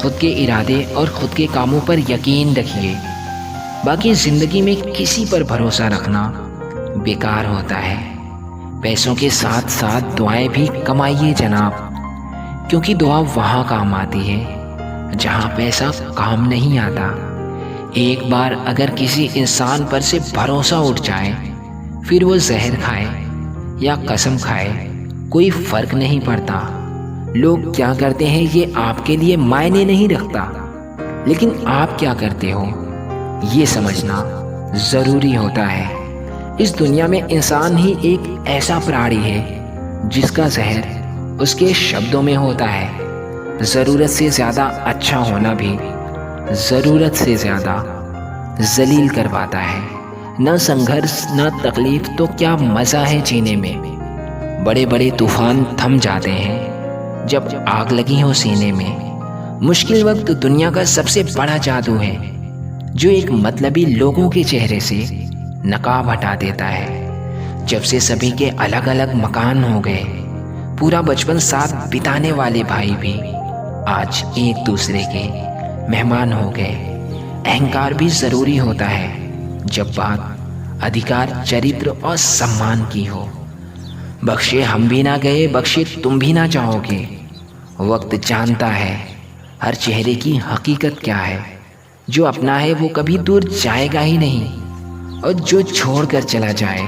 खुद के इरादे और खुद के कामों पर यकीन रखिए। बाकी ज़िंदगी में किसी पर भरोसा रखना बेकार होता है। पैसों के साथ साथ दुआएं भी कमाइए जनाब, क्योंकि दुआ वहाँ काम आती है जहाँ पैसा काम नहीं आता। एक बार अगर किसी इंसान पर से भरोसा उठ जाए, फिर वो जहर खाए या कसम खाए, कोई फ़र्क नहीं पड़ता। लोग क्या करते हैं ये आपके लिए मायने नहीं रखता, लेकिन आप क्या करते हो ये समझना ज़रूरी होता है। इस दुनिया में इंसान ही एक ऐसा प्राणी है जिसका जहर उसके शब्दों में होता है। ज़रूरत से ज़्यादा अच्छा होना भी ज़रूरत से ज़्यादा जलील करवाता है। न संघर्ष न तकलीफ तो क्या मज़ा है जीने में। बड़े बड़े तूफान थम जाते हैं जब आग लगी हो सीने में। मुश्किल वक्त दुनिया का सबसे बड़ा जादू है, जो एक मतलबी लोगों के चेहरे से नकाब हटा देता है। जब से सभी के अलग अलग मकान हो गए, पूरा बचपन साथ बिताने वाले भाई भी आज एक दूसरे के मेहमान हो गए। अहंकार भी ज़रूरी होता है जब बात अधिकार, चरित्र और सम्मान की हो। बख्शे हम भी ना गए, बख्शे तुम भी ना चाहोगे। वक्त जानता है हर चेहरे की हकीकत क्या है। जो अपना है वो कभी दूर जाएगा ही नहीं, और जो छोड़ कर चला जाए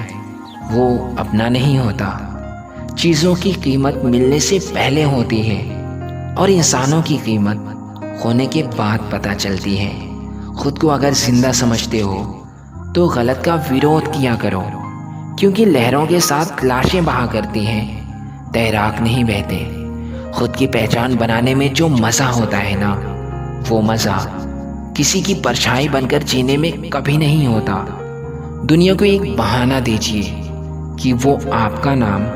वो अपना नहीं होता। चीज़ों की कीमत मिलने से पहले होती है, और इंसानों की कीमत खोने के बाद पता चलती है। खुद को अगर जिंदा समझते हो तो गलत का विरोध किया करो, क्योंकि लहरों के साथ लाशें बहा करती हैं, तैराक नहीं बहते। खुद की पहचान बनाने में जो मज़ा होता है ना, वो मज़ा किसी की परछाई बनकर जीने में कभी नहीं होता। दुनिया को एक बहाना दीजिए कि वो आपका नाम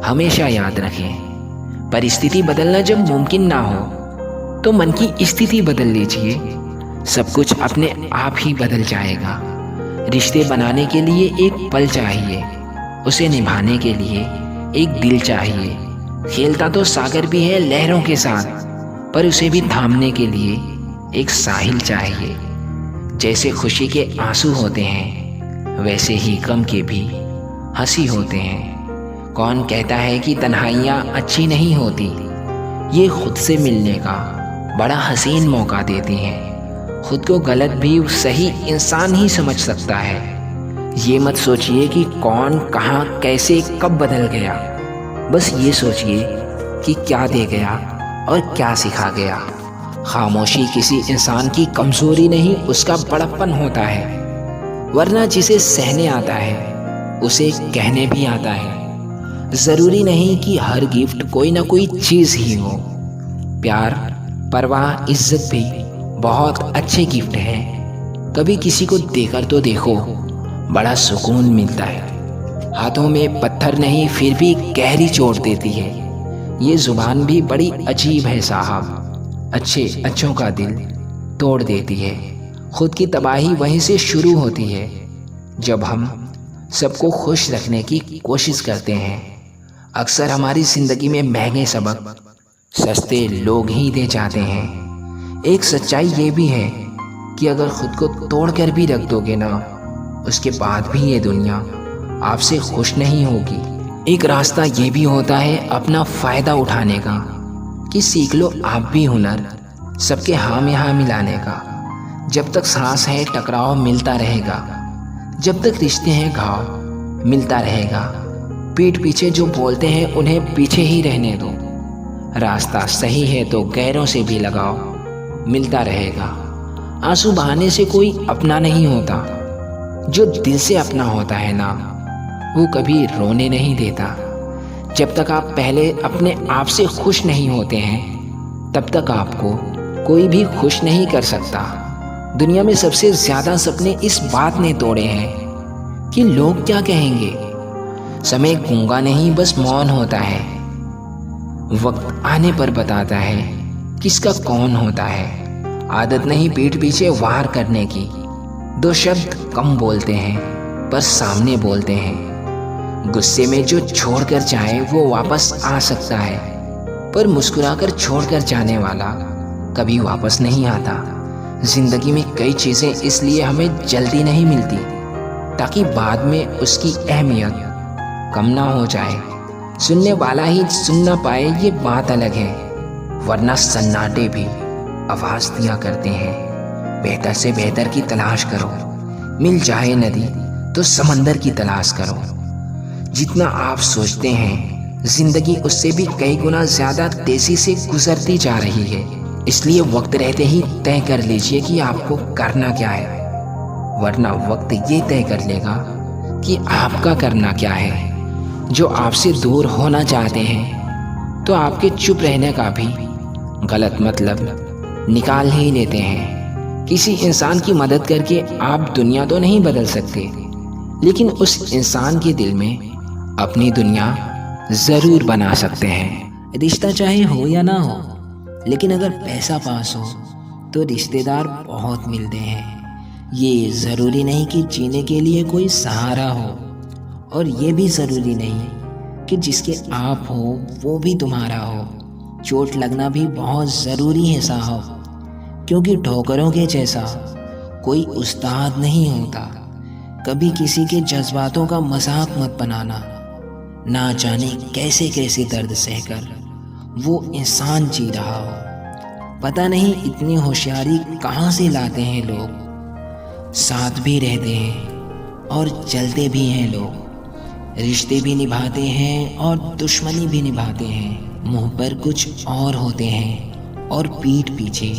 हमेशा याद रखें। परिस्थिति बदलना जब मुमकिन ना हो तो मन की स्थिति बदल लीजिए। सब कुछ अपने आप ही बदल जाएगा। रिश्ते बनाने के लिए एक पल चाहिए, उसे निभाने के लिए एक दिल चाहिए। खेलता तो सागर भी है लहरों के साथ, पर उसे भी थामने के लिए एक साहिल चाहिए। जैसे खुशी के आंसू होते हैं, वैसे ही गम के भी हंसी होते हैं। कौन कहता है कि तन्हाइयाँ अच्छी नहीं होती? ये खुद से मिलने का बड़ा हसीन मौका देती हैं। खुद को गलत भी सही इंसान ही समझ सकता है। ये मत सोचिए कि कौन कहाँ कैसे कब बदल गया। बस ये सोचिए कि क्या दे गया और क्या सिखा गया। खामोशी किसी इंसान की कमज़ोरी नहीं, उसका बड़प्पन होता है। वरना जिसे सहने आता है उसे कहने भी आता है। ज़रूरी नहीं कि हर गिफ्ट कोई ना कोई चीज़ ही हो। प्यार, परवाह, इज्जत भी बहुत अच्छे गिफ्ट हैं। कभी किसी को देकर तो देखो, बड़ा सुकून मिलता है। हाथों में पत्थर नहीं, फिर भी गहरी चोट देती है। ये ज़ुबान भी बड़ी अजीब है साहब, अच्छों का दिल तोड़ देती है। खुद की तबाही वहीं से शुरू होती है जब हम सबको खुश रखने की कोशिश करते हैं। अक्सर हमारी ज़िंदगी में महंगे सबक सस्ते लोग ही दे जाते हैं। एक सच्चाई ये भी है कि अगर खुद को तोड़ कर भी रख दोगे ना, उसके बाद भी ये दुनिया आपसे खुश नहीं होगी। एक रास्ता ये भी होता है अपना फ़ायदा उठाने का, कि सीख लो आप भी हुनर सबके हाँ में हाँ मिलाने का। जब तक सांस है टकराव मिलता रहेगा, जब तक रिश्ते हैं घाव मिलता रहेगा। पीठ पीछे जो बोलते हैं उन्हें पीछे ही रहने दो। रास्ता सही है तो गैरों से भी लगाओ मिलता रहेगा। आंसू बहाने से कोई अपना नहीं होता। जो दिल से अपना होता है ना, वो कभी रोने नहीं देता। जब तक आप पहले अपने आप से खुश नहीं होते हैं, तब तक आपको कोई भी खुश नहीं कर सकता। दुनिया में सबसे ज़्यादा सपने इस बात ने तोड़े हैं कि लोग क्या कहेंगे। समय गूंगा नहीं, बस मौन होता है। वक्त आने पर बताता है किसका कौन होता है। आदत नहीं पीठ पीछे वार करने की। दो शब्द कम बोलते हैं पर सामने बोलते हैं। गुस्से में जो छोड़कर जाए वो वापस आ सकता है, पर मुस्कुराकर छोड़कर जाने वाला कभी वापस नहीं आता। जिंदगी में कई चीज़ें इसलिए हमें जल्दी नहीं मिलती ताकि बाद में उसकी अहमियत कम ना हो जाए। सुनने वाला ही सुन ना पाए ये बात अलग है, वरना सन्नाटे भी आवाज़ दिया करते हैं। बेहतर से बेहतर की तलाश करो, मिल जाए नदी तो समंदर की तलाश करो। जितना आप सोचते हैं जिंदगी उससे भी कई गुना ज़्यादा तेज़ी से गुजरती जा रही है। इसलिए वक्त रहते ही तय कर लीजिए कि आपको करना क्या है, वरना वक्त ये तय कर लेगा कि आपका करना क्या है। जो आपसे दूर होना चाहते हैं तो आपके चुप रहने का भी गलत मतलब निकाल ही लेते हैं। किसी इंसान की मदद करके आप दुनिया तो नहीं बदल सकते, लेकिन उस इंसान के दिल में अपनी दुनिया ज़रूर बना सकते हैं। रिश्ता चाहे हो या ना हो, लेकिन अगर पैसा पास हो तो रिश्तेदार बहुत मिलते हैं। ये ज़रूरी नहीं कि जीने के लिए कोई सहारा हो, और ये भी ज़रूरी नहीं कि जिसके आप हो वो भी तुम्हारा हो। चोट लगना भी बहुत ज़रूरी है साहब, क्योंकि ठोकरों के जैसा कोई उस्ताद नहीं होता। कभी किसी के जज्बातों का मजाक मत बनाना। ना जाने कैसे कैसे दर्द सहकर वो इंसान जी रहा हो। पता नहीं इतनी होशियारी कहाँ से लाते हैं लोग। साथ भी रहते हैं और चलते भी हैं लोग, रिश्ते भी निभाते हैं और दुश्मनी भी निभाते हैं। मुंह पर कुछ और होते हैं और पीठ पीछे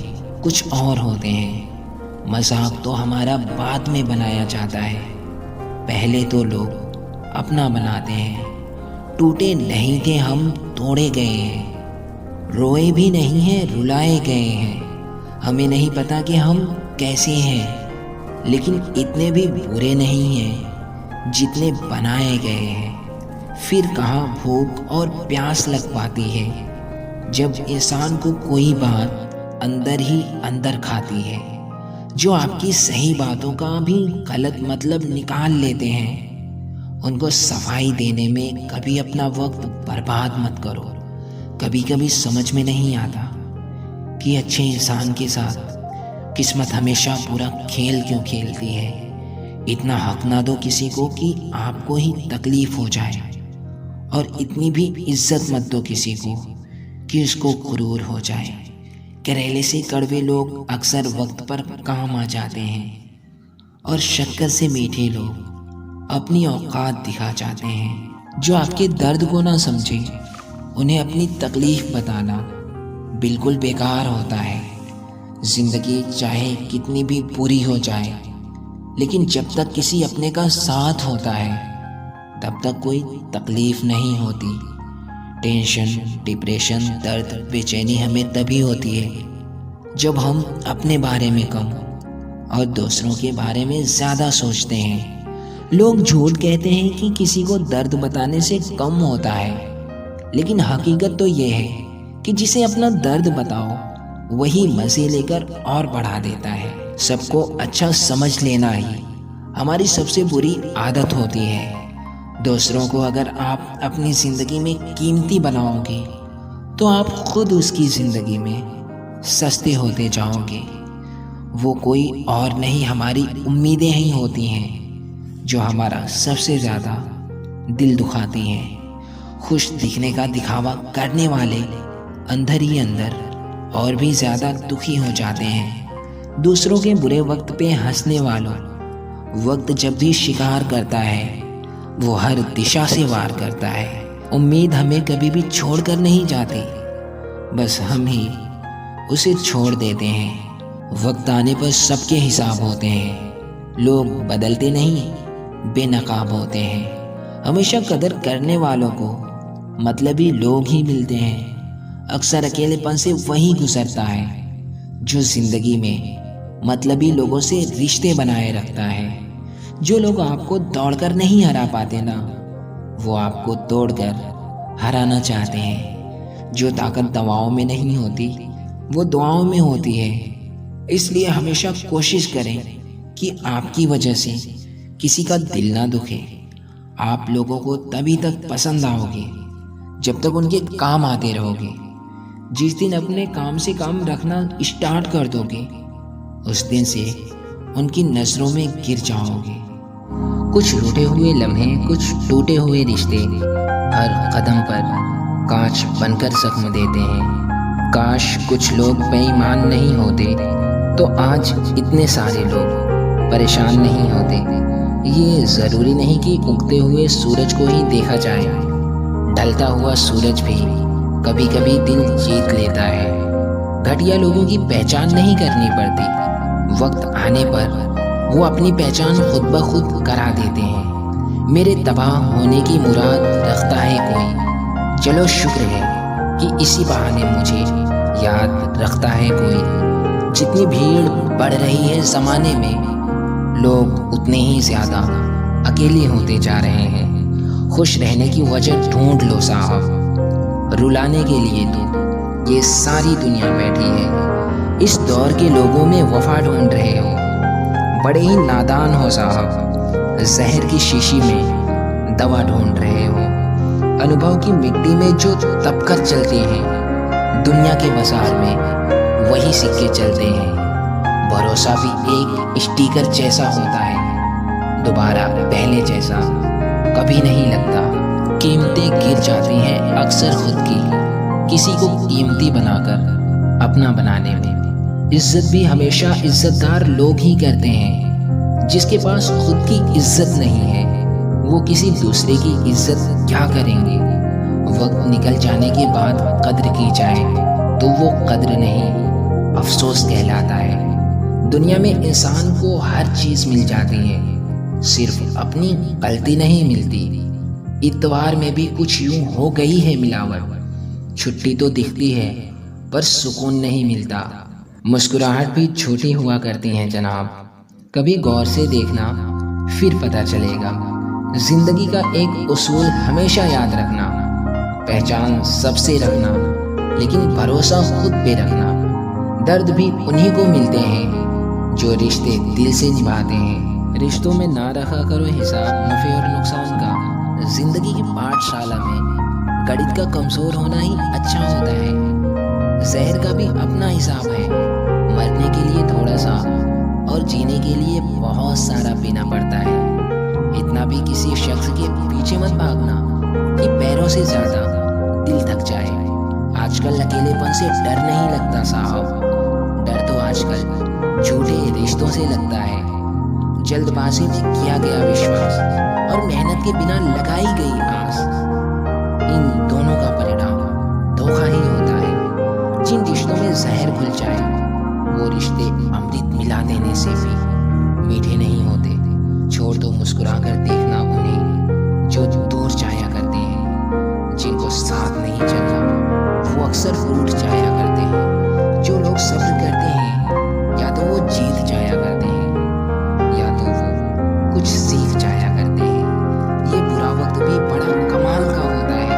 कुछ और होते हैं। मजाक तो हमारा बाद में बनाया जाता है, पहले तो लोग अपना बनाते हैं। टूटे नहीं थे हम, तोड़े गए हैं। रोए भी नहीं हैं, रुलाए गए हैं। हमें नहीं पता कि हम कैसे हैं, लेकिन इतने भी बुरे नहीं हैं जितने बनाए गए हैं। फिर कहाँ भूख और प्यास लग पाती है जब इंसान को कोई बात अंदर ही अंदर खाती है। जो आपकी सही बातों का भी गलत मतलब निकाल लेते हैं, उनको सफाई देने में कभी अपना वक्त बर्बाद मत करो। कभी कभी समझ में नहीं आता कि अच्छे इंसान के साथ किस्मत हमेशा पूरा खेल क्यों खेलती है। इतना हक ना दो किसी को कि आपको ही तकलीफ हो जाए, और इतनी भी इज्जत मत दो किसी को कि उसको गुरूर हो जाए। करेले से कड़वे लोग अक्सर वक्त पर काम आ जाते हैं, और शक्कर से मीठे लोग अपनी औकात दिखा जाते हैं। जो आपके दर्द को ना समझे उन्हें अपनी तकलीफ बताना बिल्कुल बेकार होता है। जिंदगी चाहे कितनी भी बुरी हो जाए, लेकिन जब तक किसी अपने का साथ होता है तब तक कोई तकलीफ नहीं होती। टेंशन, डिप्रेशन, दर्द, बेचैनी हमें तभी होती है जब हम अपने बारे में कम और दूसरों के बारे में ज़्यादा सोचते हैं। लोग झूठ कहते हैं कि किसी को दर्द बताने से कम होता है, लेकिन हकीकत तो ये है कि जिसे अपना दर्द बताओ वही मज़े लेकर और बढ़ा देता है। सबको अच्छा समझ लेना ही हमारी सबसे बुरी आदत होती है। दूसरों को अगर आप अपनी ज़िंदगी में कीमती बनाओगे तो आप खुद उसकी ज़िंदगी में सस्ते होते जाओगे। वो कोई और नहीं, हमारी उम्मीदें ही होती हैं जो हमारा सबसे ज़्यादा दिल दुखाती हैं। खुश दिखने का दिखावा करने वाले अंदर ही अंदर और भी ज़्यादा दुखी हो जाते हैं। दूसरों के बुरे वक्त पे हंसने वालों, वक्त जब भी शिकार करता है वो हर दिशा से वार करता है। उम्मीद हमें कभी भी छोड़ कर नहीं जाती, बस हम ही उसे छोड़ देते हैं। वक्त आने पर सबके हिसाब होते हैं। लोग बदलते नहीं, बेनकाब होते हैं। हमेशा कदर करने वालों को मतलबी लोग ही मिलते हैं। अक्सर अकेलेपन से वही गुजरता है जो ज़िंदगी में मतलबी लोगों से रिश्ते बनाए रखता है। जो लोग आपको दौड़कर नहीं हरा पाते ना, वो आपको तोड़कर हराना चाहते हैं। जो ताकत दवाओं में नहीं होती वो दुआओं में होती है। इसलिए हमेशा कोशिश करें कि आपकी वजह से किसी का दिल ना दुखे। आप लोगों को तभी तक पसंद आओगे जब तक उनके काम आते रहोगे। जिस दिन अपने काम से काम रखना स्टार्ट कर दोगे, उस दिन से उनकी नज़रों में गिर जाओगे। कुछ रूठे हुए लम्हे, कुछ टूटे हुए रिश्ते हर कदम पर कांच बनकर जख्म देते हैं। काश कुछ लोग बेईमान नहीं होते तो आज इतने सारे लोग परेशान नहीं होते। ये ज़रूरी नहीं कि उगते हुए सूरज को ही देखा जाए, ढलता हुआ सूरज भी कभी कभी दिल जीत लेता है। घटिया लोगों की पहचान नहीं करनी पड़ती, वक्त आने पर वो अपनी पहचान खुद ब खुद करा देते हैं। मेरे तबाह होने की मुराद रखता है कोई, चलो शुक्र है कि इसी बहाने मुझे याद रखता है कोई। जितनी भीड़ बढ़ रही है ज़माने में, लोग उतने ही ज़्यादा अकेले होते जा रहे हैं। खुश रहने की वजह ढूंढ लो साहब, रुलाने के लिए तो ये सारी दुनिया बैठी है। इस दौर के लोगों में वफा ढूंढ रहे हो, बड़े ही नादान हो साहब। जहर की शीशी में दवा ढूंढ रहे हो। अनुभव की मिट्टी में जो तप कर चलते हैं, दुनिया के बाजार में वही सिक्के चलते हैं। भरोसा भी एक स्टिकर जैसा होता है, दोबारा पहले जैसा कभी नहीं लगता। कीमतें गिर जाती हैं अक्सर खुद की, किसी को कीमती बनाकर अपना बनाने में। इज्जत भी हमेशा इज्जतदार लोग ही करते हैं। जिसके पास खुद की इज्जत नहीं है, वो किसी दूसरे की इज्जत क्या करेंगे। वक्त निकल जाने के बाद कद्र की जाए तो वो कद्र नहीं, अफसोस कहलाता है। दुनिया में इंसान को हर चीज़ मिल जाती है, सिर्फ अपनी गलती नहीं मिलती। इतवार में भी कुछ यूं हो गई है मिलावट। छुट्टी तो दिखती है पर सुकून नहीं मिलता। मुस्कुराहट भी छोटी हुआ करती हैं जनाब, कभी गौर से देखना फिर पता चलेगा। जिंदगी का एक उसूल हमेशा याद रखना, पहचान सबसे रखना लेकिन भरोसा खुद पे रखना। दर्द भी उन्हीं को मिलते हैं जो रिश्ते दिल से निभाते हैं। रिश्तों में ना रखा करो हिसाब नफ़े और नुकसान का। जिंदगी की पाठशाला में गणित का कमज़ोर होना ही अच्छा होता है। जहर का भी अपना हिसाब है, मरने के लिए थोड़ा सा और जीने के लिए बहुत सारा पीना पड़ता है। इतना भी किसी शख्स के पीछे मत भागना कि पैरों से ज़्यादा दिल थक जाए। आजकल अकेलेपन से डर नहीं लगता साहब, डर तो आजकल झूठे रिश्तों से लगता है। जल्दबाजी में किया गया विश्वास और मेहनत के बिना लगाई गई आस, इन दोनों का परिणाम धोखा ही होता है। जिन रिश्तों में जहर घुल जाए, वो रिश्ते अमृत मिला देने से भी मीठे नहीं होते। छोड़ दो मुस्कुरा कर देखना उन्हें जो दूर जाया करते हैं। जिनको साथ नहीं चलना वो अक्सर रूठ जाया करते हैं। जो लोग सब्र करते हैं या तो वो जीत जाया करते हैं या तो वो कुछ सीख जाया करते हैं। ये बुरा वक्त भी बड़ा कमाल का होता है।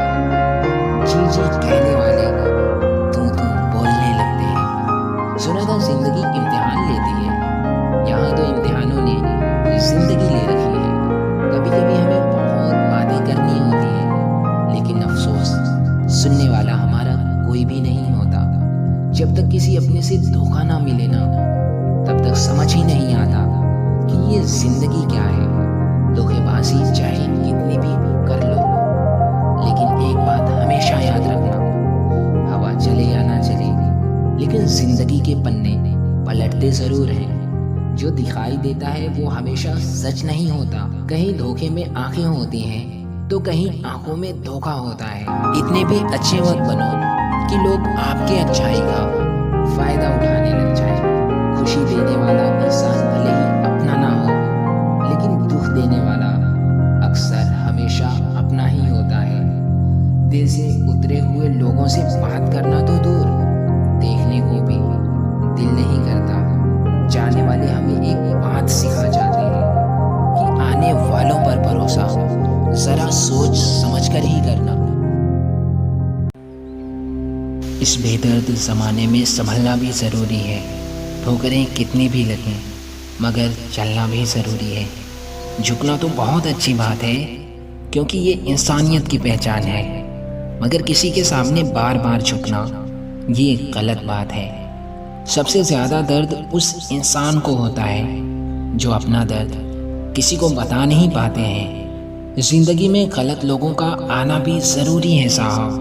जी जी कहने वाले तू बोलने लगते हैं। सुना था जिंदगी इम्तिहान लेती है, यहाँ तो इम्तिहानों ने जिंदगी ले रखी है। कभी कभी हमें बहुत बातें करनी होती हैं, लेकिन अफसोस सुनने वाला हमारा कोई भी नहीं होता। जब तक किसी अपने से धोखा ना मिले ना, तब तक समझ ही नहीं आता कि ये जिंदगी क्या है। धोखेबाजी चाहे कितनी भी कर लो, लेकिन एक बात हमेशा याद रखना, हवा चले या ना चले, लेकिन जिंदगी के पन्ने पलटते जरूर हैं। जो दिखाई देता है वो हमेशा सच नहीं होता। कहीं धोखे में आंखें होती हैं तो कहीं आंखों में धोखा होता है। इतने भी अच्छे मत बनो कि लोग आपके अच्छाई का फायदा उठाने लग जाए। खुशी देने वाला इंसान भले ही अपना ना हो, लेकिन दुख देने वाला अक्सर हमेशा अपना ही होता है। दिल से उतरे हुए लोगों से बात करना तो दूर, देखने को भी दिल नहीं करता। जाने वाले हमें एक बात सिखा जाते हैं कि आने वालों पर भरोसा जरा सोच समझ कर ही करना। इस बेदर्द ज़माने में संभलना भी ज़रूरी है। ठोकरें कितनी भी लगें मगर चलना भी ज़रूरी है। झुकना तो बहुत अच्छी बात है क्योंकि ये इंसानियत की पहचान है, मगर किसी के सामने बार बार झुकना ये गलत बात है। सबसे ज़्यादा दर्द उस इंसान को होता है जो अपना दर्द किसी को बता नहीं पाते हैं। ज़िंदगी में गलत लोगों का आना भी ज़रूरी है साहब,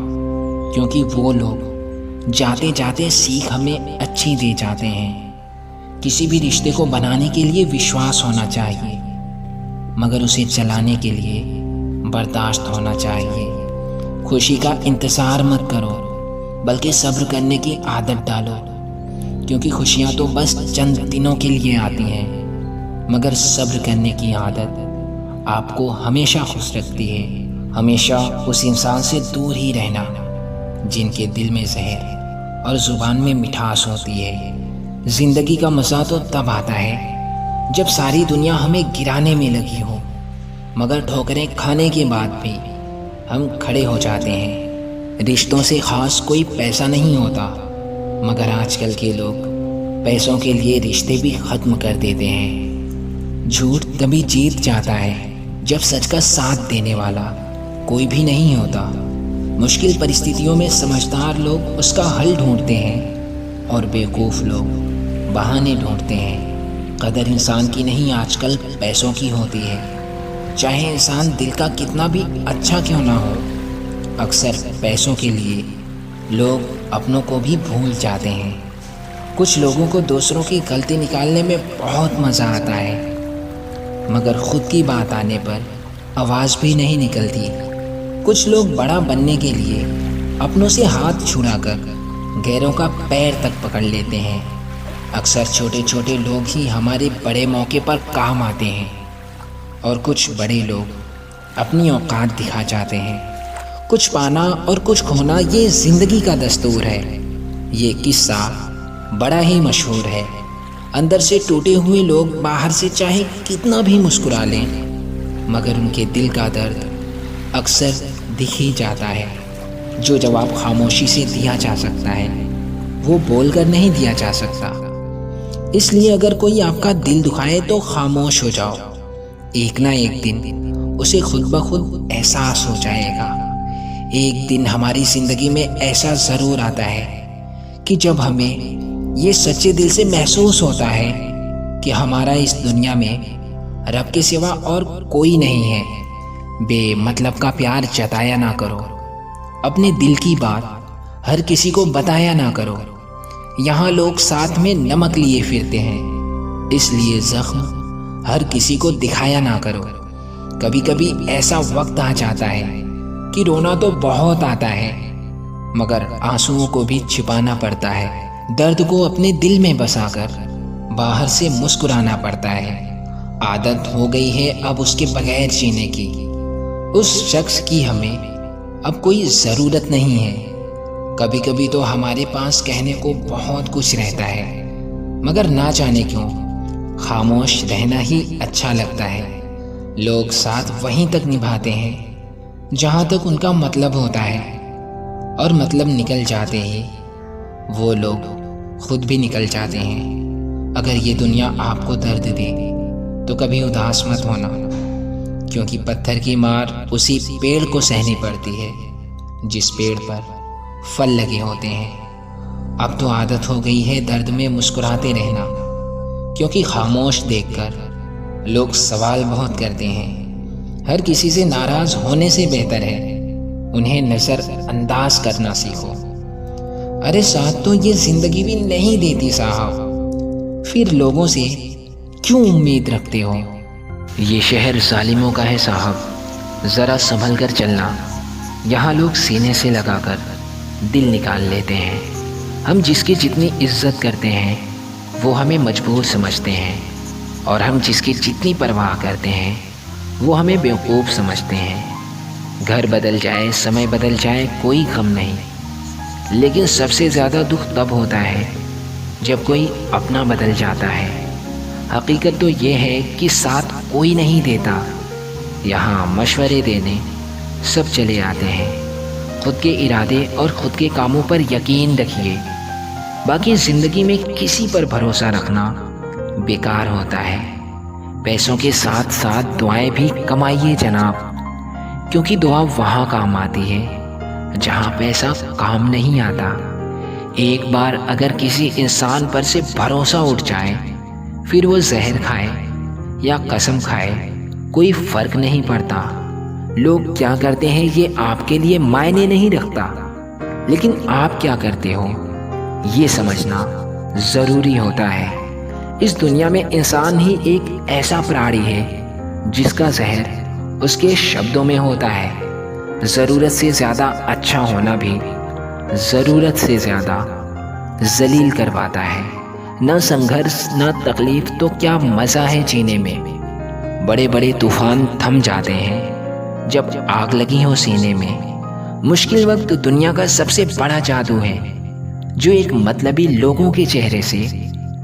क्योंकि वो लोग जाते जाते सीख हमें अच्छी दे जाते हैं। किसी भी रिश्ते को बनाने के लिए विश्वास होना चाहिए, मगर उसे चलाने के लिए बर्दाश्त होना चाहिए। खुशी का इंतज़ार मत करो, बल्कि सब्र करने की आदत डालो, क्योंकि खुशियाँ तो बस चंद दिनों के लिए आती हैं, मगर सब्र करने की आदत आपको हमेशा खुश रखती है। हमेशा उस इंसान से दूर ही रहना जिनके दिल में जहर और ज़ुबान में मिठास होती है। ज़िंदगी का मज़ा तो तब आता है जब सारी दुनिया हमें गिराने में लगी हो, मगर ठोकरें खाने के बाद भी हम खड़े हो जाते हैं। रिश्तों से ख़ास कोई पैसा नहीं होता, मगर आजकल के लोग पैसों के लिए रिश्ते भी ख़त्म कर देते हैं। झूठ तभी जीत जाता है जब सच का साथ देने वाला कोई भी नहीं होता। मुश्किल परिस्थितियों में समझदार लोग उसका हल ढूंढते हैं और बेवकूफ़ लोग बहाने ढूंढते हैं। कदर इंसान की नहीं, आजकल पैसों की होती है। चाहे इंसान दिल का कितना भी अच्छा क्यों ना हो, अक्सर पैसों के लिए लोग अपनों को भी भूल जाते हैं। कुछ लोगों को दूसरों की गलती निकालने में बहुत मज़ा आता है, मगर खुद की बात आने पर आवाज़ भी नहीं निकलती। कुछ लोग बड़ा बनने के लिए अपनों से हाथ छुड़ाकर गैरों का पैर तक पकड़ लेते हैं। अक्सर छोटे छोटे लोग ही हमारे बड़े मौके पर काम आते हैं, और कुछ बड़े लोग अपनी औकात दिखा जाते हैं। कुछ पाना और कुछ खोना, ये ज़िंदगी का दस्तूर है। ये किस्सा बड़ा ही मशहूर है। अंदर से टूटे हुए लोग बाहर से चाहे कितना भी मुस्कुरा लें, मगर उनके दिल का दर्द अक्सर दिख ही जाता है। जो जवाब खामोशी से दिया जा सकता है, वो बोलकर नहीं दिया जा सकता। इसलिए अगर कोई आपका दिल दुखाए तो खामोश हो जाओ। एक ना एक दिन उसे खुद ब खुद एहसास हो जाएगा। एक दिन हमारी ज़िंदगी में ऐसा ज़रूर आता है कि जब हमें ये सच्चे दिल से महसूस होता है कि हमारा इस दुनिया में रब के सिवा और कोई नहीं है। बेमतलब का प्यार जताया ना करो। अपने दिल की बात हर किसी को बताया ना करो। यहाँ लोग साथ में नमक लिए फिरते हैं, इसलिए ज़ख्म हर किसी को दिखाया ना करो। कभी कभी ऐसा वक्त आ जाता है कि रोना तो बहुत आता है, मगर आंसुओं को भी छिपाना पड़ता है। दर्द को अपने दिल में बसाकर बाहर से मुस्कुराना पड़ता है। आदत हो गई है अब उसके बगैर जीने की। उस शख्स की हमें अब कोई ज़रूरत नहीं है। कभी कभी तो हमारे पास कहने को बहुत कुछ रहता है, मगर ना जाने क्यों खामोश रहना ही अच्छा लगता है। लोग साथ वहीं तक निभाते हैं जहाँ तक उनका मतलब होता है, और मतलब निकल जाते ही वो लोग खुद भी निकल जाते हैं। अगर ये दुनिया आपको दर्द दे तो कभी उदास मत होना, क्योंकि पत्थर की मार उसी पेड़ को सहनी पड़ती है जिस पेड़ पर फल लगे होते हैं। अब तो आदत हो गई है दर्द में मुस्कुराते रहना, क्योंकि खामोश देखकर लोग सवाल बहुत करते हैं। हर किसी से नाराज़ होने से बेहतर है उन्हें नज़रअंदाज करना सीखो। अरे साथ तो ये ज़िंदगी भी नहीं देती साहब, फिर लोगों से क्यों उम्मीद रखते हो। ये शहर जालिमों का है साहब, ज़रा संभल कर चलना। यहाँ लोग सीने से लगाकर दिल निकाल लेते हैं। हम जिसकी जितनी इज्जत करते हैं वो हमें मजबूर समझते हैं, और हम जिसकी जितनी परवाह करते हैं वो हमें बेवकूफ़ समझते हैं। घर बदल जाए, समय बदल जाए, कोई गम नहीं, लेकिन सबसे ज़्यादा दुख तब होता है जब कोई अपना बदल जाता है। हकीकत तो ये है कि साथ कोई नहीं देता। यहाँ मशवरे देने सब चले आते हैं। खुद के इरादे और ख़ुद के कामों पर यकीन रखिए। बाकी ज़िंदगी में किसी पर भरोसा रखना बेकार होता है। पैसों के साथ साथ दुआएं भी कमाइए जनाब, क्योंकि दुआ वहाँ काम आती है जहाँ पैसा काम नहीं आता। एक बार अगर किसी इंसान पर से भरोसा उठ जाए, फिर वो जहर खाए या कसम खाए, कोई फर्क नहीं पड़ता। लोग क्या करते हैं ये आपके लिए मायने नहीं रखता, लेकिन आप क्या करते हो ये समझना ज़रूरी होता है। इस दुनिया में इंसान ही एक ऐसा प्राणी है जिसका जहर उसके शब्दों में होता है। ज़रूरत से ज़्यादा अच्छा होना भी ज़रूरत से ज़्यादा जलील करवाता है। न संघर्ष न तकलीफ तो क्या मज़ा है जीने में। बड़े बड़े तूफान थम जाते हैं जब आग लगी हो सीने में। मुश्किल वक्त दुनिया का सबसे बड़ा जादू है जो एक मतलबी लोगों के चेहरे से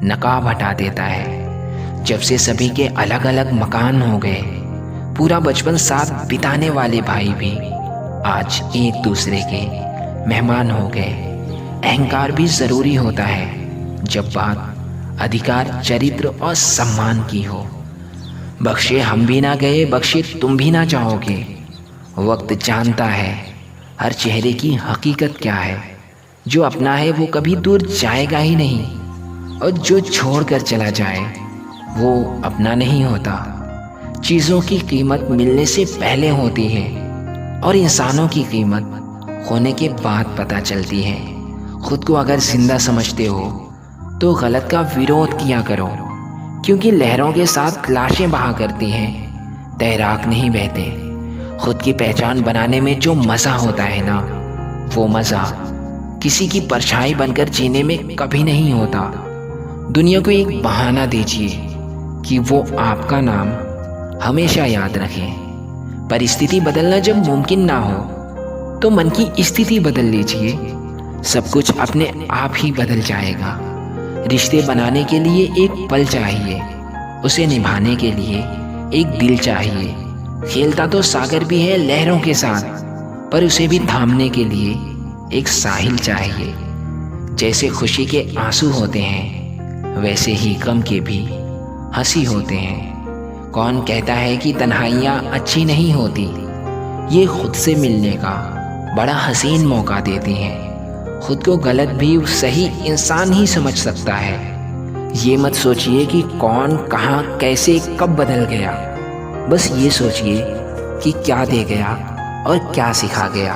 नकाब हटा देता है। जब से सभी के अलग अलग मकान हो गए, पूरा बचपन साथ बिताने वाले भाई भी आज एक दूसरे के मेहमान हो गए। अहंकार भी ज़रूरी होता है जब बात अधिकार, चरित्र और सम्मान की हो। बख्शे हम भी ना गए, बख्शे तुम भी ना चाहोगे। वक्त जानता है हर चेहरे की हकीकत क्या है। जो अपना है वो कभी दूर जाएगा ही नहीं, और जो छोड़कर चला जाए वो अपना नहीं होता। चीज़ों की कीमत मिलने से पहले होती है और इंसानों की कीमत होने के बाद पता चलती है। खुद को अगर जिंदा समझते हो तो गलत का विरोध किया करो, क्योंकि लहरों के साथ लाशें बहा करती हैं, तैराक नहीं बहते। खुद की पहचान बनाने में जो मज़ा होता है ना, वो मज़ा किसी की परछाई बनकर जीने में कभी नहीं होता। दुनिया को एक बहाना दीजिए कि वो आपका नाम हमेशा याद रखे। परिस्थिति बदलना जब मुमकिन ना हो तो मन की स्थिति बदल लीजिए। सब कुछ अपने आप ही बदल जाएगा। रिश्ते बनाने के लिए एक पल चाहिए, उसे निभाने के लिए एक दिल चाहिए। खेलता तो सागर भी है लहरों के साथ, पर उसे भी थामने के लिए एक साहिल चाहिए। जैसे खुशी के आंसू होते हैं वैसे ही गम के भी हंसी होते हैं। कौन कहता है कि तन्हाइयाँ अच्छी नहीं होती? ये खुद से मिलने का बड़ा हसीन मौका देती हैं। खुद को गलत भी सही इंसान ही समझ सकता है। ये मत सोचिए कि कौन कहाँ कैसे कब बदल गया, बस ये सोचिए कि क्या दे गया और क्या सिखा गया।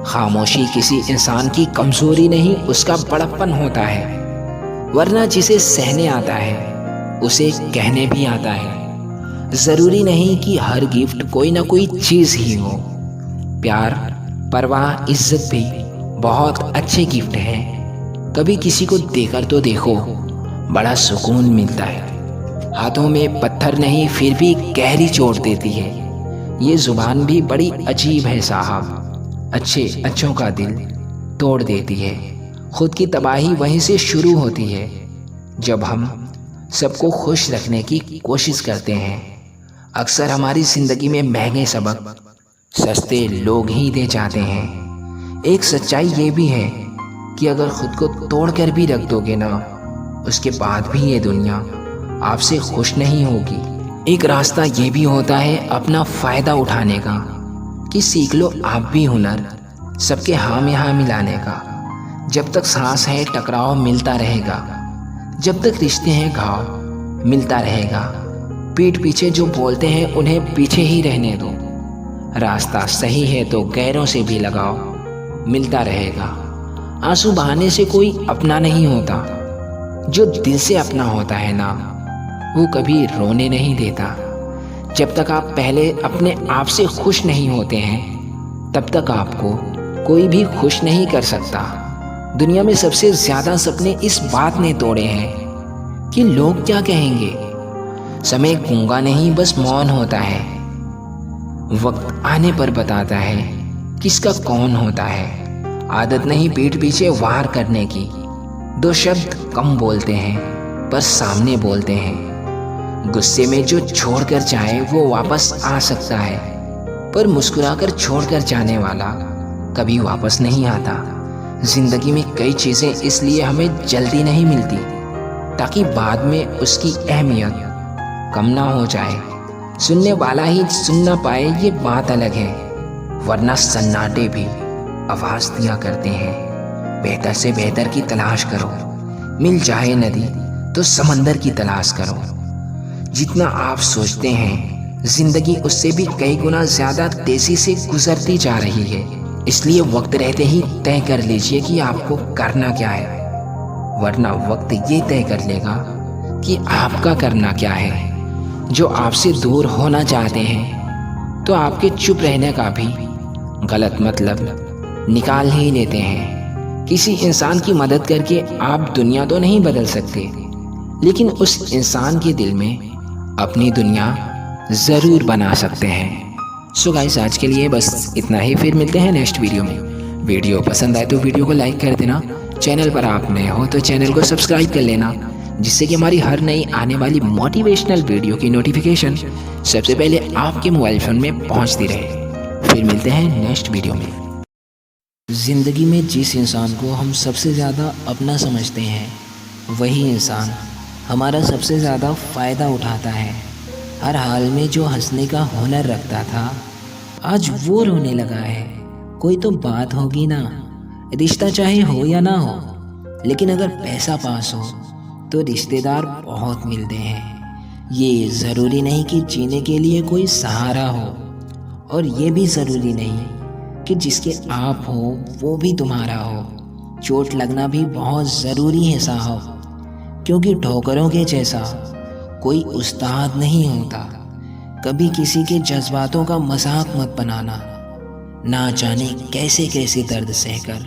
खामोशी किसी इंसान की कमज़ोरी नहीं, उसका बड़प्पन होता है। वरना जिसे सहने आता है उसे कहने भी आता है। ज़रूरी नहीं कि हर गिफ्ट कोई ना कोई चीज़ ही हो। प्यार, परवाह, इज्जत भी बहुत अच्छे गिफ्ट हैं। कभी किसी को देकर तो देखो, बड़ा सुकून मिलता है। हाथों में पत्थर नहीं फिर भी गहरी चोट देती है। ये ज़ुबान भी बड़ी अजीब है साहब, अच्छों का दिल तोड़ देती है। खुद की तबाही वहीं से शुरू होती है जब हम सबको खुश रखने की कोशिश करते हैं। अक्सर हमारी ज़िंदगी में महंगे सबक सस्ते लोग ही दे जाते हैं। एक सच्चाई ये भी है कि अगर खुद को तोड़ कर भी रख दोगे ना, उसके बाद भी ये दुनिया आपसे खुश नहीं होगी। एक रास्ता ये भी होता है अपना फ़ायदा उठाने का, कि सीख लो आप भी हुनर सबके हाँ में हाँ मिलाने का। जब तक सांस है टकराव मिलता रहेगा, जब तक रिश्ते हैं घाव मिलता रहेगा। पीठ पीछे जो बोलते हैं उन्हें पीछे ही रहने दो। रास्ता सही है तो गैरों से भी लगाओ मिलता रहेगा। आंसू बहाने से कोई अपना नहीं होता, जो दिल से अपना होता है ना, वो कभी रोने नहीं देता। जब तक आप पहले अपने आप से खुश नहीं होते हैं, तब तक आपको कोई भी खुश नहीं कर सकता। दुनिया में सबसे ज़्यादा सपने इस बात ने तोड़े हैं कि लोग क्या कहेंगे। समय गूंगा नहीं बस मौन होता है। वक्त आने पर बताता है किसका कौन होता है। आदत नहीं पीठ पीछे वार करने की, दो शब्द कम बोलते हैं पर सामने बोलते हैं। गुस्से में जो छोड़कर जाए वो वापस आ सकता है, पर मुस्कुराकर छोड़कर जाने वाला कभी वापस नहीं आता। जिंदगी में कई चीज़ें इसलिए हमें जल्दी नहीं मिलती ताकि बाद में उसकी अहमियत कम ना हो जाए। सुनने वाला ही सुन ना पाए ये बात अलग है, वरना सन्नाटे भी आवाज़ दिया करते हैं। बेहतर से बेहतर की तलाश करो। मिल जाए नदी तो समंदर की तलाश करो। जितना आप सोचते हैं जिंदगी उससे भी कई गुना ज्यादा तेजी से गुजरती जा रही है। इसलिए वक्त रहते ही तय कर लीजिए कि आपको करना क्या है, वरना वक्त ये तय कर लेगा कि आपका करना क्या है। जो आपसे दूर होना चाहते हैं तो आपके चुप रहने का भी गलत मतलब निकाल ही लेते हैं। किसी इंसान की मदद करके आप दुनिया तो नहीं बदल सकते, लेकिन उस इंसान के दिल में अपनी दुनिया ज़रूर बना सकते हैं। सो गाइस, आज के लिए बस इतना ही। फिर मिलते हैं नेक्स्ट वीडियो में। वीडियो पसंद आए तो वीडियो को लाइक कर देना। चैनल पर आप नए हो तो चैनल को सब्सक्राइब कर लेना, जिससे कि हमारी हर नई आने वाली मोटिवेशनल वीडियो की नोटिफिकेशन सबसे पहले आपके मोबाइल फ़ोन में पहुंचती रहे। फिर मिलते हैं नेक्स्ट वीडियो में। ज़िंदगी में जिस इंसान को हम सबसे ज़्यादा अपना समझते हैं, वही इंसान हमारा सबसे ज़्यादा फ़ायदा उठाता है। हर हाल में जो हंसने का हुनर रखता था, आज वो रोने लगा है। कोई तो बात होगी ना, रिश्ता चाहे हो या ना हो, लेकिन अगर पैसा पास हो तो रिश्तेदार बहुत मिलते हैं। ये ज़रूरी नहीं कि जीने के लिए कोई सहारा हो, और ये भी ज़रूरी नहीं कि जिसके आप हो वो भी तुम्हारा हो। चोट लगना भी बहुत ज़रूरी है साहब, क्योंकि ठोकरों के जैसा कोई उस्ताद नहीं होता। कभी किसी के जज्बातों का मजाक मत बनाना। ना जाने कैसे कैसे दर्द सहकर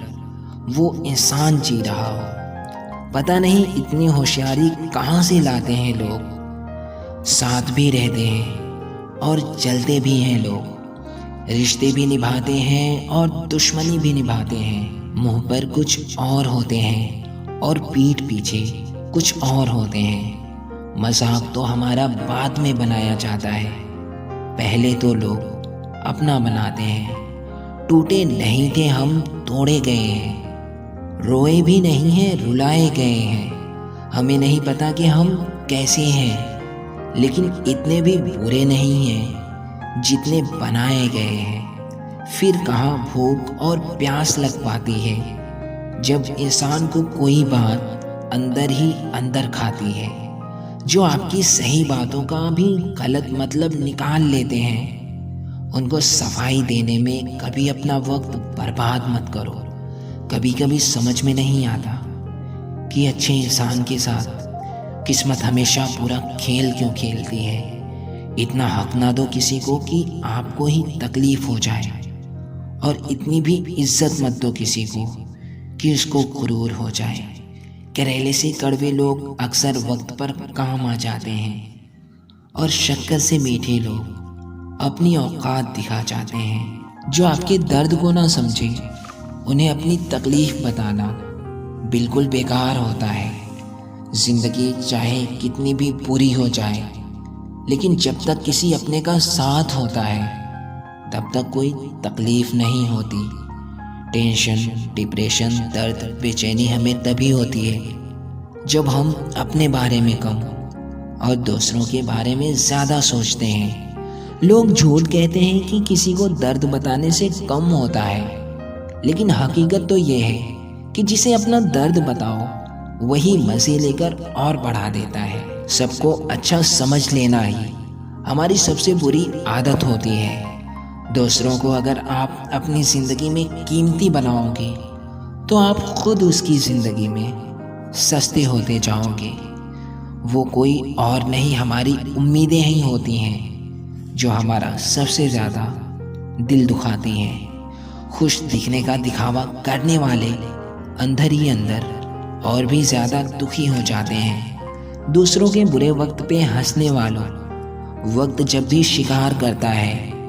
वो इंसान जी रहा हो। पता नहीं इतनी होशियारी कहाँ से लाते हैं लोग। साथ भी रहते हैं और जलते भी हैं लोग। रिश्ते भी निभाते हैं और दुश्मनी भी निभाते हैं। मुंह पर कुछ और होते हैं और पीठ पीछे कुछ और होते हैं। मजाक तो हमारा बाद में बनाया जाता है, पहले तो लोग अपना बनाते हैं। टूटे नहीं थे हम, तोड़े गए हैं। रोए भी नहीं हैं, रुलाए गए हैं। हमें नहीं पता कि हम कैसे हैं, लेकिन इतने भी बुरे नहीं हैं जितने बनाए गए हैं। फिर कहाँ भूख और प्यास लग पाती है, जब इंसान को कोई बात अंदर ही अंदर खाती है। जो आपकी सही बातों का भी गलत मतलब निकाल लेते हैं, उनको सफाई देने में कभी अपना वक्त बर्बाद मत करो। कभी कभी समझ में नहीं आता कि अच्छे इंसान के साथ किस्मत हमेशा पूरा खेल क्यों खेलती है। इतना हक ना दो किसी को कि आपको ही तकलीफ हो जाए, और इतनी भी इज्जत मत दो किसी को कि उसको गुरूर हो जाए। करेले से कड़वे लोग अक्सर वक्त पर काम आ जाते हैं, और शक्कर से मीठे लोग अपनी औकात दिखा जाते हैं। जो आपके दर्द को ना समझे, उन्हें अपनी तकलीफ बताना बिल्कुल बेकार होता है। जिंदगी चाहे कितनी भी बुरी हो जाए, लेकिन जब तक किसी अपने का साथ होता है, तब तक कोई तकलीफ नहीं होती। टेंशन, डिप्रेशन, दर्द, बेचैनी हमें तभी होती है जब हम अपने बारे में कम और दूसरों के बारे में ज़्यादा सोचते हैं। लोग झूठ कहते हैं कि किसी को दर्द बताने से कम होता है, लेकिन हकीकत तो ये है कि जिसे अपना दर्द बताओ वही मज़े लेकर और बढ़ा देता है। सबको अच्छा समझ लेना ही हमारी सबसे बुरी आदत होती है। दूसरों को अगर आप अपनी ज़िंदगी में कीमती बनाओगे, तो आप खुद उसकी ज़िंदगी में सस्ते होते जाओगे। वो कोई और नहीं, हमारी उम्मीदें ही होती हैं जो हमारा सबसे ज़्यादा दिल दुखाती हैं। खुश दिखने का दिखावा करने वाले अंदर ही अंदर और भी ज़्यादा दुखी हो जाते हैं। दूसरों के बुरे वक्त पे हंसने वालों, वक्त जब भी शिकार करता है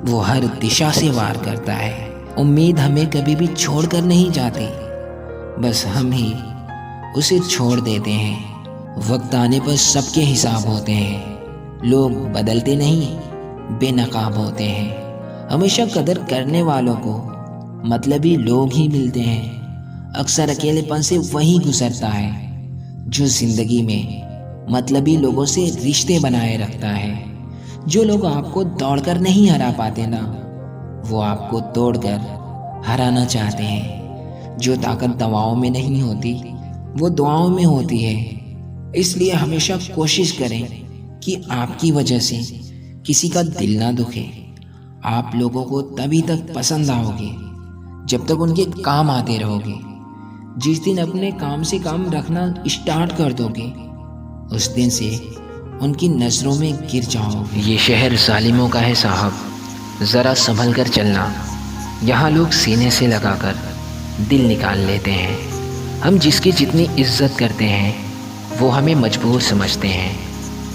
वो हर दिशा से वार करता है। उम्मीद हमें कभी भी छोड़कर नहीं जाती, बस हम ही उसे छोड़ देते हैं। वक्त आने पर सबके हिसाब होते हैं। लोग बदलते नहीं, बेनकाब होते हैं। हमेशा कदर करने वालों को मतलबी लोग ही मिलते हैं। अक्सर अकेलेपन से वही गुजरता है जो जिंदगी में मतलबी लोगों से रिश्ते बनाए रखता है। जो लोग आपको दौड़कर नहीं हरा पाते ना, वो आपको तोड़कर हराना चाहते हैं। जो ताकत दवाओं में नहीं होती वो दुआओं में होती है। इसलिए हमेशा कोशिश करें कि आपकी वजह से किसी का दिल ना दुखे। आप लोगों को तभी तक पसंद आओगे जब तक उनके काम आते रहोगे। जिस दिन अपने काम से काम रखना स्टार्ट कर दोगे उस दिन से उनकी नज़रों में गिर जाओगे। ये शहर जालिमों का है साहब, ज़रा संभल कर चलना। यहाँ लोग सीने से लगाकर दिल निकाल लेते हैं। हम जिसकी जितनी इज्जत करते हैं वो हमें मजबूर समझते हैं,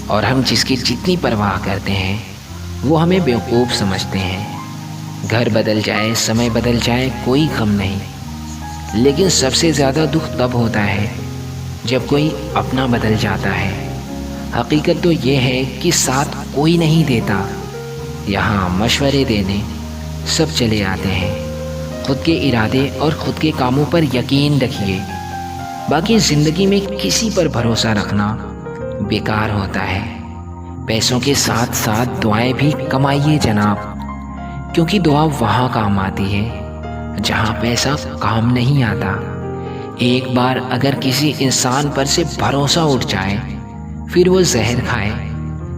और हम जिसकी जितनी परवाह करते हैं वो हमें बेवकूफ़ समझते हैं। घर बदल जाए, समय बदल जाए, कोई गम नहीं, लेकिन सबसे ज़्यादा दुख तब होता है जब कोई अपना बदल जाता है। हकीकत तो ये है कि साथ कोई नहीं देता। यहाँ मशवरे देने सब चले आते हैं। खुद के इरादे और ख़ुद के कामों पर यकीन रखिए। बाकी ज़िंदगी में किसी पर भरोसा रखना बेकार होता है। पैसों के साथ साथ दुआएं भी कमाइए जनाब, क्योंकि दुआ वहाँ काम आती है जहाँ पैसा काम नहीं आता। एक बार अगर किसी इंसान पर से भरोसा उठ जाए, फिर वो जहर खाए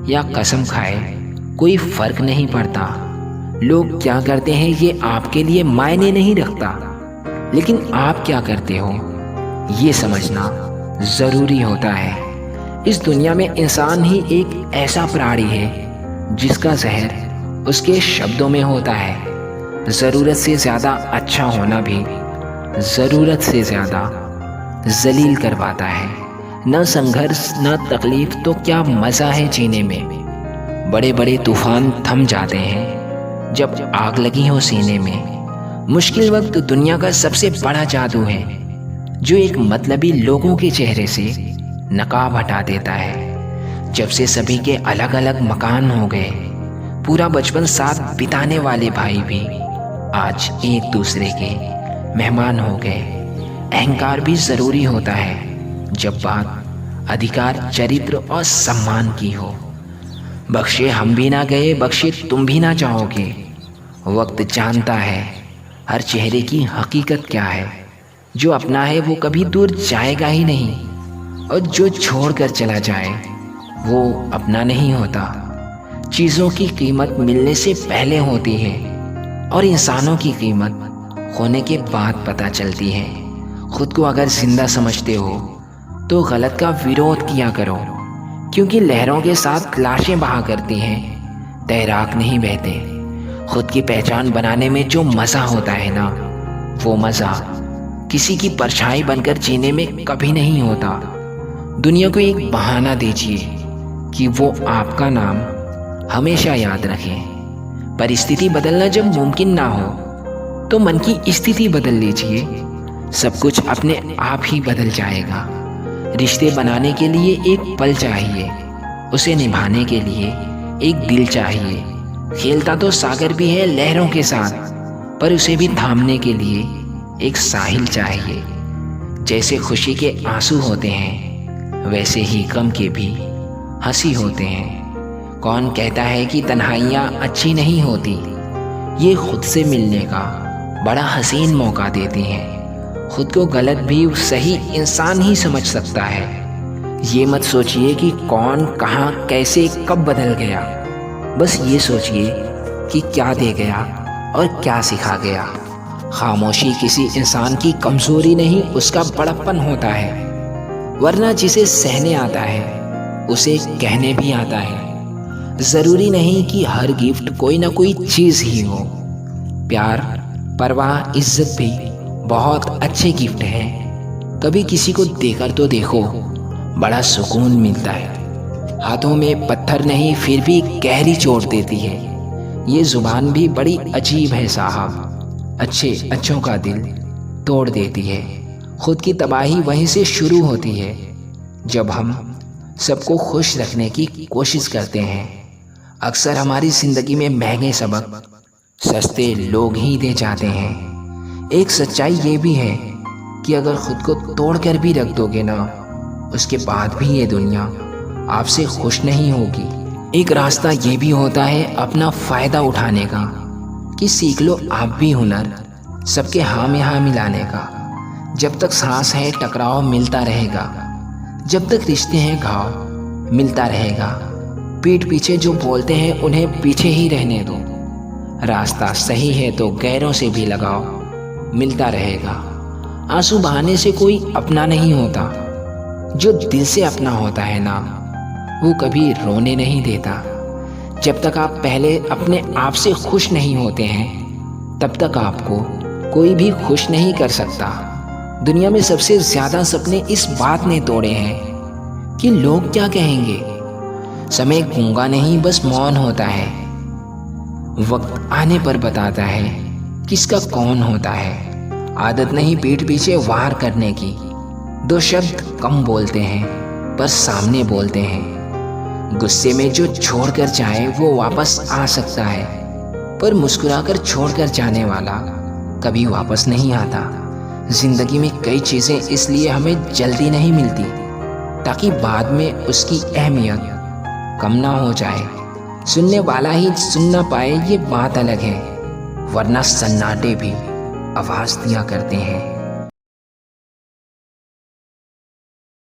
या कसम खाए, कोई फ़र्क नहीं पड़ता। लोग क्या करते हैं ये आपके लिए मायने नहीं रखता, लेकिन आप क्या करते हो ये समझना ज़रूरी होता है। इस दुनिया में इंसान ही एक ऐसा प्राणी है जिसका जहर उसके शब्दों में होता है। ज़रूरत से ज़्यादा अच्छा होना भी ज़रूरत से ज़्यादा जलील करवाता है। न संघर्ष न तकलीफ़ तो क्या मज़ा है जीने में। बड़े बड़े तूफ़ान थम जाते हैं जब आग लगी हो सीने में। मुश्किल वक्त दुनिया का सबसे बड़ा जादू है जो एक मतलबी लोगों के चेहरे से नकाब हटा देता है। जब से सभी के अलग अलग मकान हो गए, पूरा बचपन साथ बिताने वाले भाई भी आज एक दूसरे के मेहमान हो गए। अहंकार भी ज़रूरी होता है जब बात अधिकार, चरित्र और सम्मान की हो। बख्शे हम भी ना गए, बख्शे तुम भी ना जाओगे। वक्त जानता है हर चेहरे की हकीकत क्या है। जो अपना है वो कभी दूर जाएगा ही नहीं, और जो छोड़ कर चला जाए वो अपना नहीं होता। चीज़ों की कीमत मिलने से पहले होती है, और इंसानों की कीमत खोने के बाद पता चलती है। खुद को अगर जिंदा समझते हो तो गलत का विरोध किया करो, क्योंकि लहरों के साथ लाशें बहा करती हैं, तैराक नहीं बहते। खुद की पहचान बनाने में जो मज़ा होता है ना, वो मज़ा किसी की परछाई बनकर जीने में कभी नहीं होता। दुनिया को एक बहाना दीजिए कि वो आपका नाम हमेशा याद रखें। परिस्थिति बदलना जब मुमकिन ना हो तो मन की स्थिति बदल लीजिए। सब कुछ अपने आप ही बदल जाएगा। रिश्ते बनाने के लिए एक पल चाहिए, उसे निभाने के लिए एक दिल चाहिए। खेलता तो सागर भी है लहरों के साथ, पर उसे भी थामने के लिए एक साहिल चाहिए। जैसे खुशी के आंसू होते हैं वैसे ही गम के भी हंसी होते हैं। कौन कहता है कि तन्हाइयाँ अच्छी नहीं होती? ये खुद से मिलने का बड़ा हसीन मौका देती हैं। खुद को गलत भी सही इंसान ही समझ सकता है। ये मत सोचिए कि कौन कहाँ कैसे कब बदल गया, बस ये सोचिए कि क्या दे गया और क्या सिखा गया। खामोशी किसी इंसान की कमज़ोरी नहीं, उसका बड़प्पन होता है। वरना जिसे सहने आता है उसे कहने भी आता है। ज़रूरी नहीं कि हर गिफ्ट कोई ना कोई चीज़ ही हो। प्यार, परवाह, इज्जत भी बहुत अच्छे गिफ्ट हैं। कभी किसी को देकर तो देखो, बड़ा सुकून मिलता है। हाथों में पत्थर नहीं फिर भी गहरी चोट देती है। ये ज़ुबान भी बड़ी अजीब है साहब, अच्छों का दिल तोड़ देती है। खुद की तबाही वहीं से शुरू होती है जब हम सबको खुश रखने की कोशिश करते हैं। अक्सर हमारी ज़िंदगी में महंगे सबक सस्ते लोग ही दे जाते हैं। एक सच्चाई ये भी है कि अगर खुद को तोड़ कर भी रख दोगे ना, उसके बाद भी ये दुनिया आपसे खुश नहीं होगी। एक रास्ता ये भी होता है अपना फ़ायदा उठाने का, कि सीख लो आप भी हुनर सबके हाँ में हाँ मिलाने का। जब तक सांस है टकराव मिलता रहेगा, जब तक रिश्ते हैं घाव मिलता रहेगा। पीठ पीछे जो बोलते हैं उन्हें पीछे ही रहने दो। रास्ता सही है तो गैरों से भी लगाओ मिलता रहेगा। आंसू बहाने से कोई अपना नहीं होता, जो दिल से अपना होता है ना वो कभी रोने नहीं देता। जब तक आप पहले अपने आप से खुश नहीं होते हैं तब तक आपको कोई भी खुश नहीं कर सकता। दुनिया में सबसे ज़्यादा सपने इस बात ने तोड़े हैं कि लोग क्या कहेंगे। समय गूंगा नहीं बस मौन होता है। वक्त आने पर बताता है किसका कौन होता है। आदत नहीं पीठ पीछे वार करने की, दो शब्द कम बोलते हैं पर सामने बोलते हैं। गुस्से में जो छोड़कर चाहे वो वापस आ सकता है, पर मुस्कुराकर छोड़कर जाने वाला कभी वापस नहीं आता। जिंदगी में कई चीज़ें इसलिए हमें जल्दी नहीं मिलती ताकि बाद में उसकी अहमियत कम ना हो जाए। सुनने वाला ही सुन ना पाए ये बात अलग है, वरना सन्नाटे भी आवाज़ दिया करते हैं।